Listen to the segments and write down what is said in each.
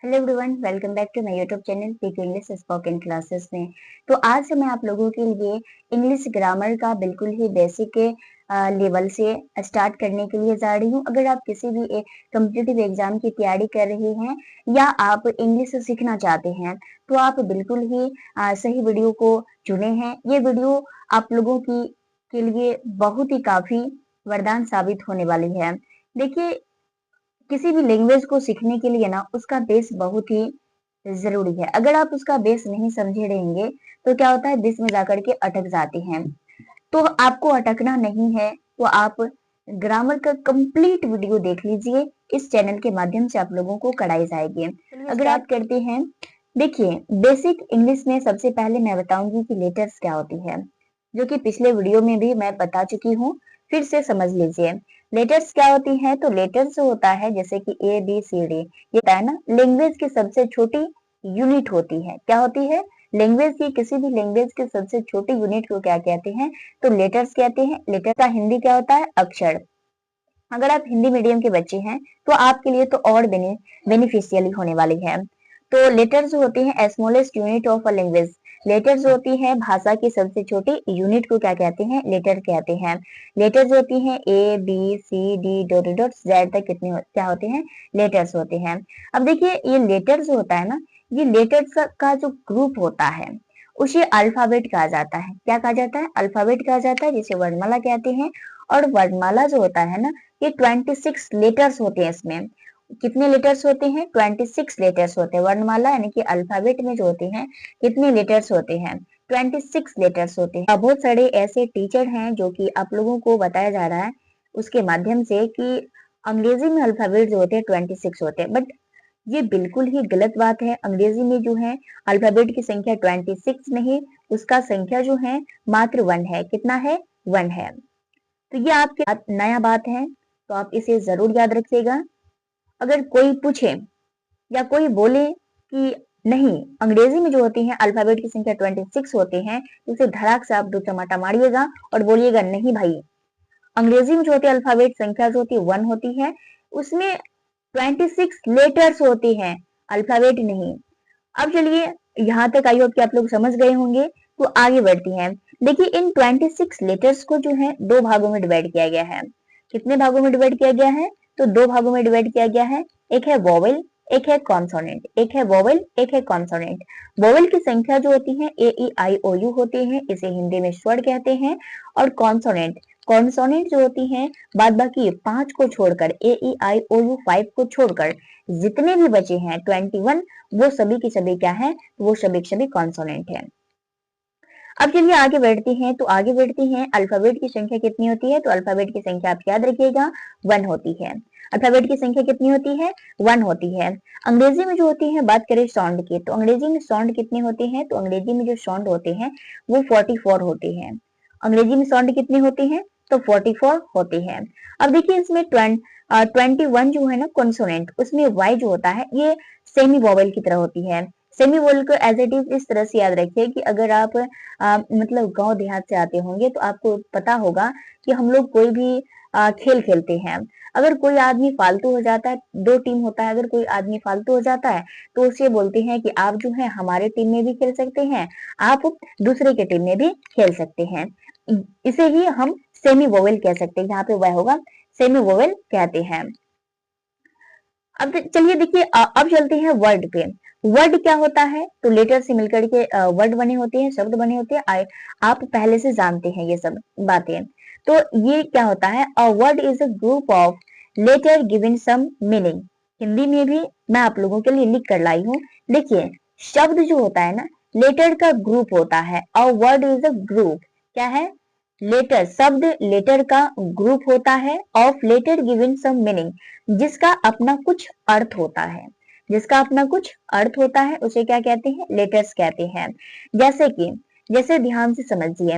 Hello everyone, welcome back to my YouTube channel PK English spoken classes में। तो आज से मैं आप लोगों के लिए इंग्लिश ग्रामर का बिल्कुल ही बेसिक लेवल से स्टार्ट करने के लिए जा रही हूँ। अगर आप किसी भी एक कॉम्पिटिटिव एग्जाम की तैयारी कर रहे हैं या आप इंग्लिश सीखना चाहते हैं तो आप बिल्कुल ही सही वीडियो को चुने हैं। ये वीडियो आप लोगों की के लिए बहुत ही काफी वरदान साबित होने वाली है। देखिए, किसी भी लैंग्वेज को सीखने के लिए ना उसका बेस बहुत ही जरूरी है। अगर आप उसका बेस नहीं समझे रहेंगे तो क्या होता है, बीच में जाकर के अटक जाते हैं। तो आपको अटकना नहीं है तो आप ग्रामर का कंप्लीट वीडियो देख लीजिए। इस चैनल के माध्यम से आप लोगों को कराई जाएगी। अगर आप करते हैं, देखिए, बेसिक इंग्लिश में सबसे पहले मैं बताऊंगी कि लेटर्स क्या होती है, जो कि पिछले वीडियो में भी मैं बता चुकी हूँ। फिर से समझ लीजिए लेटर्स क्या होती है। तो लेटर्स होता है जैसे कि ए बी सी डी, ये होता है ना, लैंग्वेज की सबसे छोटी यूनिट होती है। क्या होती है? लैंग्वेज की, किसी भी लैंग्वेज के सबसे छोटी यूनिट को क्या कहते हैं? तो लेटर्स कहते हैं। लेटर का हिंदी क्या होता है? अक्षर। अगर आप हिंदी मीडियम के बच्चे हैं तो आपके लिए तो और बेनिफिशियली होने वाली है। तो लेटर्स होती है smallest unit of a language. Letters होती है भाषा की सबसे छोटी यूनिट को क्या कहते हैं? लेटर कहते हैं। लेटर्स होती हैं A B C D dot dot Z तक क्या होते हैं? लेटर्स होते हैं। अब देखिए, ये लेटर्स होता है ना, ये लेटर्स का जो ग्रुप होता है उसे अल्फाबेट कहा जाता है। क्या कहा जाता है? अल्फाबेट कहा जाता है, जिसे वर्णमाला कहते हैं। और वर्णमाला जो होता है ना, ये 26 लेटर्स होते हैं। इसमें कितने लेटर्स होते हैं? 26 लेटर्स होते हैं। वर्णमाला यानी कि अल्फाबेट में जो होते हैं, कितने लेटर्स होते हैं? 26 लेटर्स होते हैं। बहुत सारे ऐसे टीचर हैं जो कि आप लोगों को बताया जा रहा है उसके माध्यम से कि अंग्रेजी में अल्फाबेट जो होते हैं 26 होते हैं, बट ये बिल्कुल ही गलत बात है। अंग्रेजी में जो है अल्फाबेट की संख्या 26 नहीं, उसका संख्या जो है मात्र 1 है। कितना है? 1 है। तो ये आपके नया बात है, तो आप इसे जरूर याद रखिएगा। अगर कोई पूछे या कोई बोले कि नहीं, अंग्रेजी में जो होती है अल्फाबेट की संख्या 26 होते हैं, तो उसे धड़ाक से आप दो टमाटर मारिएगा और बोलिएगा नहीं भाई, अंग्रेजी में जो होती है अल्फाबेट संख्या जो होती है 1 होती है, उसमें 26 लेटर्स होते हैं, अल्फाबेट नहीं। अब चलिए, यहाँ तक आई होप कि आप लोग समझ गए होंगे। तो आगे बढ़ती हैं। देखिए, इन 26 लेटर्स को जो है दो भागों में डिवाइड किया गया है। कितने भागों में डिवाइड किया गया है? तो दो भागों में डिवाइड किया गया है। एक है वोवेल, एक है कॉन्सोनेंट। एक है वोवेल, एक है कॉन्सोनेंट। वोवेल की संख्या जो होती है ए ई आई ओ यू होती है, इसे हिंदी में स्वर कहते हैं। और कॉन्सोनेंट, कॉन्सोनेंट जो होती है बाद बाकी 5 को छोड़कर, ए ई आई ओ यू 5 को छोड़कर जितने भी बचे हैं 21, वो सभी की सभी क्या है? वो सभी की सभी कॉन्सोनेंट है। अब चलिए आगे बढ़ती हैं। तो आगे बढ़ती हैं, अल्फाबेट की संख्या कितनी होती है? तो अल्फाबेट की संख्या आप याद रखिएगा 1 होती है। अल्फाबेट की संख्या कितनी होती है? 1 होती है। अंग्रेजी में जो होती है, बात करें साउंड की, तो अंग्रेजी में साउंड कितने होते हैं? तो अंग्रेजी में जो साउंड होते हैं वो 44 होते हैं। अंग्रेजी में साउंड कितनी होती है? तो 44 होती है। अब देखिए, इसमें 21 जो है ना कॉन्सोनेंट, उसमें वाई जो होता है ये सेमी वोवेल की तरह होती है। सेमी वोवेल को एज इट इज इस तरह से याद रखिए कि अगर आप मतलब गांव देहात से आते होंगे तो आपको पता होगा कि हम लोग कोई भी खेल खेलते हैं, अगर कोई आदमी फालतू हो जाता है, दो टीम होता है, अगर कोई आदमी फालतू हो जाता है तो उसे बोलते हैं कि आप जो है हमारे टीम में भी खेल सकते हैं, आप दूसरे के टीम में भी खेल सकते हैं। इसे ही हम सेमी वोवेल कह सकते हैं। यहाँ पे वह होगा सेमी वोवेल कहते हैं। अब चलिए देखिए, अब चलते हैं वर्ड पे। वर्ड क्या होता है? तो लेटर से मिलकर के वर्ड बने होते हैं, शब्द बने होते हैं। आप पहले से जानते हैं ये सब बातें। तो ये क्या होता है? A word is a group of letter given some meaning. Hindi में भी मैं आप लोगों के लिए लिख कर लाई हूँ। देखिए, शब्द जो होता है ना, लेटर का ग्रुप होता है। A word is a group, क्या है? लेटर, शब्द लेटर का ग्रुप होता है। Of letter given some meaning, जिसका अपना कुछ अर्थ होता है। जिसका अपना कुछ अर्थ होता है उसे क्या कहते हैं? लेटर्स कहते हैं। जैसे कि, जैसे ध्यान से समझिए,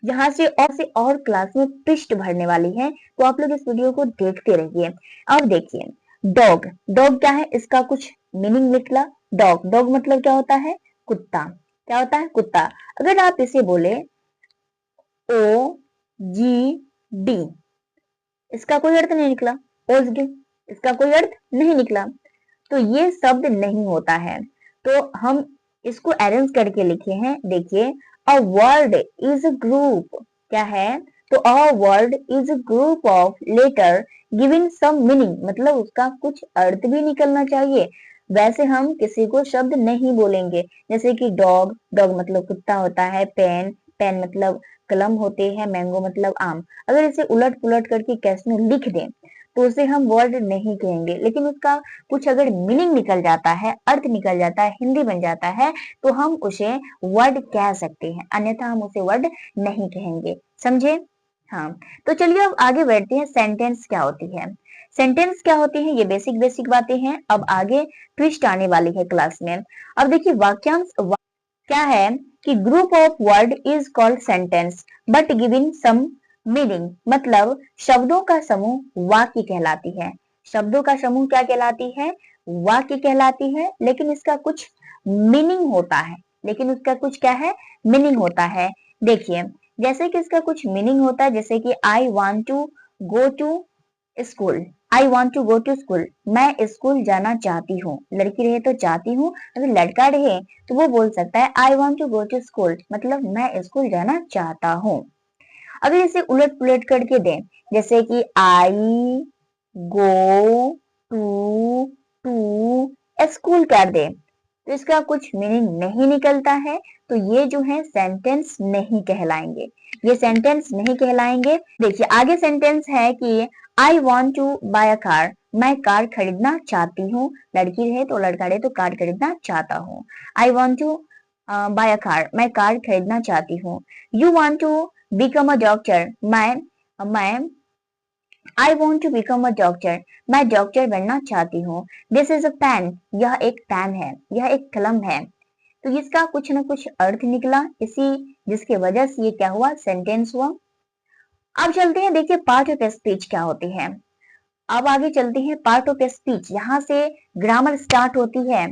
यहाँ से और क्लास में पृष्ठ भरने वाली है, तो आप लोग इस वीडियो को देखते रहिए। अब देखिए, डॉग, डॉग क्या है? इसका कुछ मीनिंग निकला। डॉग, डॉग मतलब क्या होता है? कुत्ता। क्या होता है? कुत्ता। अगर आप इसे बोले ओ जी डी, इसका कोई अर्थ नहीं निकला। ओजडी, इसका कोई अर्थ नहीं निकला। तो ये शब्द नहीं होता है। तो हम इसको अरेंज करके लिखे हैं, देखिए, a word is a group, क्या है, तो a word is a group of letter giving some meaning, मतलब उसका कुछ अर्थ भी निकलना चाहिए। वैसे हम किसी को शब्द नहीं बोलेंगे, जैसे कि डॉग, डॉग मतलब कुत्ता होता है, पेन, पेन मतलब कलम होते हैं, मैंगो मतलब आम। अगर इसे उलट पुलट करके कैसे लिख दें तो उसे हम वर्ड नहीं कहेंगे, लेकिन उसका कुछ अगर मीनिंग निकल जाता है, अर्थ निकल जाता है, हिंदी बन जाता है, तो हम उसे वर्ड कह सकते हैं, अन्यथा हम उसे वर्ड नहीं कहेंगे। समझे? हाँ, तो चलिए अब आगे बढ़ते हैं, सेंटेंस क्या होती है। सेंटेंस क्या होती है, ये बेसिक बेसिक बातें हैं। अब आगे ट्विस्ट आने वाली है क्लास में। अब देखिए, वाक्यांश क्या है कि group of word is called sentence but giving some meaning, मतलब शब्दों का समूह वाक्य कहलाती है। शब्दों का समूह क्या कहलाती है? वाक्य कहलाती है, लेकिन इसका कुछ मीनिंग होता है। लेकिन उसका कुछ क्या है? मीनिंग होता है। देखिए, जैसे कि इसका कुछ मीनिंग होता है, जैसे कि I want to go to school, I want to go to school, मैं स्कूल जाना चाहती हूँ। लड़की रहे तो चाहती हूँ, अगर लड़का रहे तो वो बोल सकता है I want to go to school, मतलब मैं स्कूल जाना चाहता हूँ। अगर इसे उलट पुलट करके दें, जैसे कि आई गो टू टू स्कूल कर दे, तो इसका कुछ मीनिंग नहीं निकलता है, तो ये जो है सेंटेंस नहीं कहलाएंगे, ये सेंटेंस नहीं कहलाएंगे। देखिए, आगे सेंटेंस है कि I want to buy a car, मैं कार खरीदना चाहती हूँ। लड़की रहे तो लड़का रहे तो कार खरीदना चाहता हूँ। I want to buy a car, मैं कार खरीदना चाहती हूँ। You want to become a doctor, मैं I want to become a doctor, मैं डॉक्टर बनना चाहती हूँ। दिस इज अ पेन, यह एक पेन है, यह एक कलम है। तो इसका कुछ ना कुछ अर्थ निकला, इसी जिसके वजह से ये क्या हुआ, सेंटेंस हुआ। अब चलते हैं, देखिए पार्ट ऑफ स्पीच क्या होती है। अब आगे चलते हैं, पार्ट ऑफ स्पीच, यहाँ से ग्रामर स्टार्ट होती है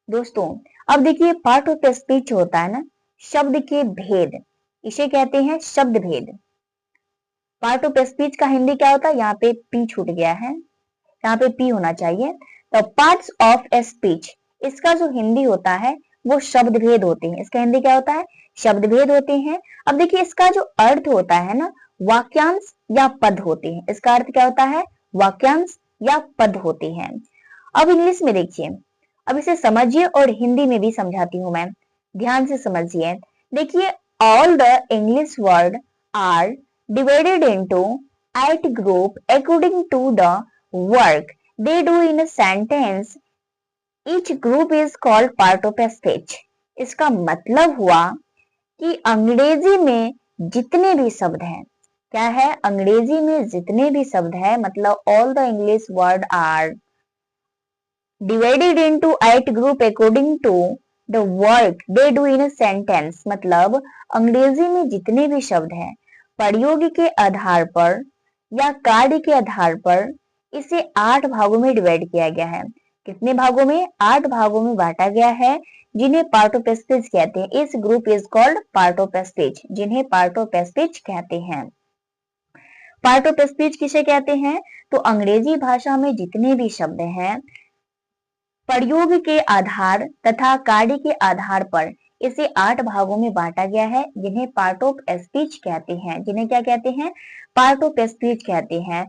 दोस्तों। अब देखिए, पार्ट ऑफ स्पीच होता है ना, शब्द के भेद, इसे कहते हैं शब्द भेद। पार्ट ऑफ स्पीच का हिंदी क्या होता है, यहाँ पे पी छूट गया है, यहाँ पे पी होना चाहिए। तो पार्ट्स ऑफ स्पीच, इसका जो हिंदी होता है वो शब्द भेद होते हैं। इसका हिंदी क्या होता है, शब्द भेद होते हैं। अब देखिए, इसका जो अर्थ होता है ना, वाक्यांश या पद होते हैं। इसका अर्थ क्या होता है, वाक्यांश या पद होते हैं। अब इंग्लिश में देखिए, अब इसे समझिए और हिंदी में भी समझाती हूँ मैं, ध्यान से समझिए। देखिए, all the English word are divided into 8 group according to the work they do in a sentence. Each group is called part of a speech. इसका मतलब हुआ कि अंग्रेजी में जितने भी शब्द हैं, क्या है, अंग्रेजी में जितने भी शब्द हैं, मतलब all the English word are divided into 8 group according to the work they do in a sentence, मतलब अंग्रेजी में जितने भी शब्द हैं, प्रयोग के आधार पर या कार्य के आधार पर इसे 8 भागों में डिवाइड किया गया है। कितने भागों में, 8 भागों में बांटा गया है, जिन्हें पार्ट ऑफ स्पीच कहते हैं। इस group is called part of speech, जिन्हें पार्ट ऑफ स्पीच कहते हैं। पार्ट ऑफ स्पीच किसे कहते हैं, तो अंग्रेजी भाषा में जितने भी शब्द हैं, प्रयोग के आधार तथा कार्य के आधार पर इसे 8 भागों में बांटा गया है, जिन्हें पार्ट ऑफ स्पीच कहते हैं। जिन्हें क्या कहते हैं, पार्ट ऑफ स्पीच कहते हैं।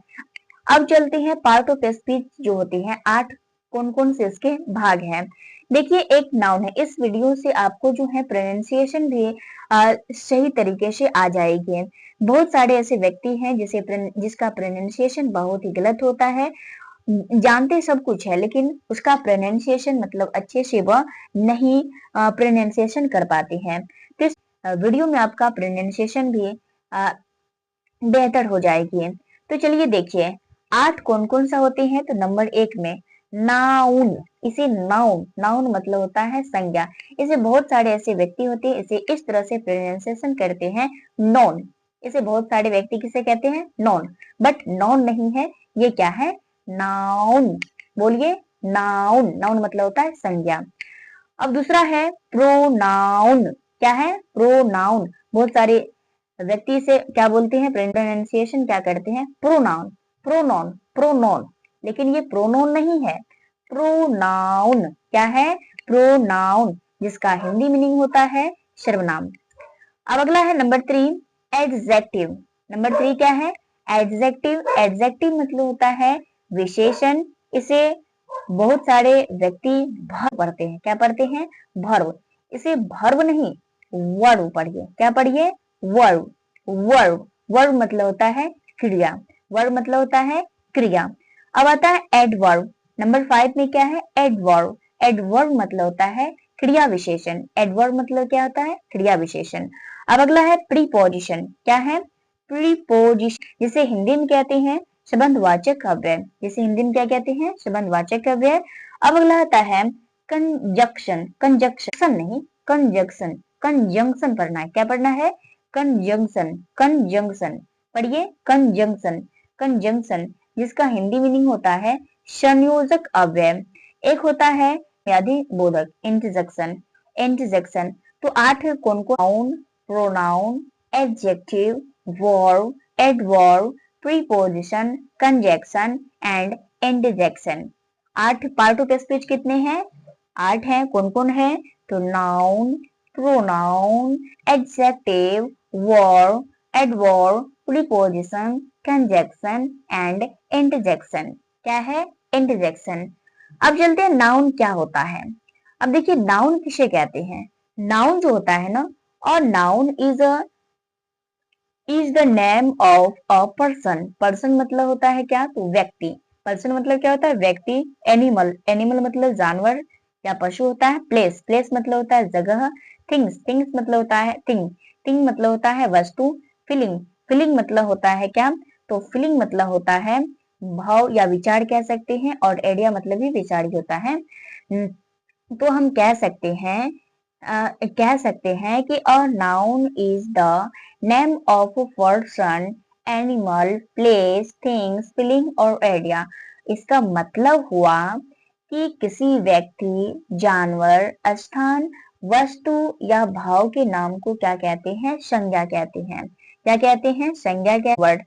अब चलते हैं, पार्ट ऑफ स्पीच जो होती हैं 8, कौन कौन से इसके भाग हैं। देखिए, एक नाउन है, इस वीडियो से आपको जो है प्रोनाउंसिएशन भी सही तरीके से आ जाएगी। बहुत सारे ऐसे व्यक्ति हैं जिसका प्रोनाउंसिएशन बहुत ही गलत होता है, जानते सब कुछ है, लेकिन उसका प्रोनाउंसिएशन मतलब अच्छे से वह नहीं प्रोनाउंसिएशन कर पाते हैं। तो इस वीडियो में आपका प्रोनाउंसिएशन भी बेहतर हो जाएगी। तो चलिए देखिए, 8 कौन कौन सा होते हैं। तो नंबर 1 में नाउन, इसे नाउन, नाउन मतलब होता है संज्ञा। इसे बहुत सारे ऐसे व्यक्ति होते हैं, इसे इस तरह से प्रोनाउंसिएशन करते हैं, नॉन। इसे बहुत सारे व्यक्ति किसे कहते हैं, नॉन, बट नॉन नहीं है, ये क्या है, नाउन। बोलिए, नाउन, नाउन मतलब होता है संज्ञा। अब दूसरा है प्रोनाउन, क्या है, प्रोनाउन। बहुत सारे व्यक्ति से क्या बोलते हैं, प्रोनाउंसिएशन क्या करते हैं, प्रोनाउन, प्रोनॉन, प्रोनॉन, लेकिन ये प्रोनोन नहीं है। प्रोनाउन। क्या है? प्रोनाउन, जिसका हिंदी मीनिंग होता है सर्वनाम। अब अगला है नंबर 3, एडजेक्टिव। नंबर 3 क्या है? एडजेक्टिव। एडजेक्टिव मतलब होता है विशेषण। इसे बहुत सारे व्यक्ति भर्व पढ़ते हैं। क्या पढ़ते हैं? भर्व। इसे भर्व नहीं, वर्ब पढ़िए। क्या पढ़िए? वर्ब। वर्ब। वर्ब मतलब होता है क्रिया। वर्ब मतलब होता है क्रिया। अब आता है एडवर्ब। नंबर 5 में क्या है? एडवर्ब। एडवर्ब मतलब होता है क्रिया विशेषण। एडवर्ब मतलब क्या होता है? क्रिया विशेषण। अब अगला है प्रीपोजिशन। क्या है? प्रीपोजिशन, जिसे हिंदी में कहते हैं संबंधवाचक अव्यय। जिसे हिंदी में क्या कहते हैं? संबंधवाचक अव्यय। अब अगला आता है कंजक्शन। कंजक्शन नहीं, कंजक्शन। कंजंक्शन पढ़ना है। क्या पढ़ना है? कंजंक्शन। कंजंक्शन पढ़िए। कंजंक्शन। कंजंक्शन, जिसका हिंदी मीनिंग होता है संयोजक अव्यय। एक होता है बुनियादी बोधक, इंटरजेक्शन। इंटरजेक्शन तो 8 कौन कौन? Noun, pronoun, adjective, verb, adverb, preposition, conjunction and interjection. 8 part of speech कितने हैं? 8 हैं। कौन कौन है? तो noun, pronoun, adjective, verb, adverb, preposition, conjunction and interjection. क्या है? इंटरजेक्शन। अब चलते हैं नाउन क्या होता है। अब देखिए नाउन किसे कहते हैं। नाउन जो होता है ना, और noun is the name of a person. Person मतलब होता है क्या? तो व्यक्ति। पर्सन मतलब क्या होता है? व्यक्ति। एनिमल। एनिमल मतलब जानवर या पशु होता है। प्लेस। प्लेस मतलब होता है जगह। थिंग्स। थिंग्स मतलब होता है थिंग। थिंग मतलब होता है वस्तु। फीलिंग। फीलिंग मतलब होता है क्या? तो फीलिंग मतलब होता है भाव या विचार कह सकते हैं, और आइडिया मतलब भी विचार ही होता है। तो हम कह सकते हैं कि a noun is the name of a person, animal, place, things, feeling और आइडिया। इसका मतलब हुआ कि किसी व्यक्ति, जानवर, स्थान, वस्तु या भाव के नाम को क्या कहते हैं? संज्ञा कहते हैं। क्या कहते हैं? संज्ञा। क्या वर्ड।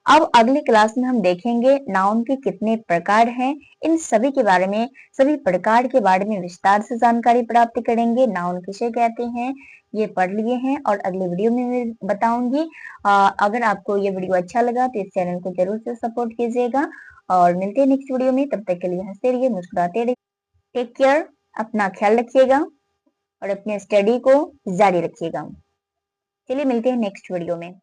अब अगली क्लास में हम देखेंगे नाउन के कितने प्रकार हैं। इन सभी के बारे में, सभी प्रकार के बारे में विस्तार से जानकारी प्राप्त करेंगे। नाउन किसे कहते हैं ये पढ़ लिए हैं, और अगले वीडियो में मैं बताऊंगी। अगर आपको ये वीडियो अच्छा लगा तो इस चैनल को जरूर से सपोर्ट कीजिएगा, और मिलते हैं नेक्स्ट वीडियो में। तब तक के लिए हंसते रहिए, मुस्कुराते रहिए। Take care. अपना ख्याल रखिएगा और अपने स्टडी को जारी रखिएगा। चलिए मिलते हैं नेक्स्ट वीडियो में।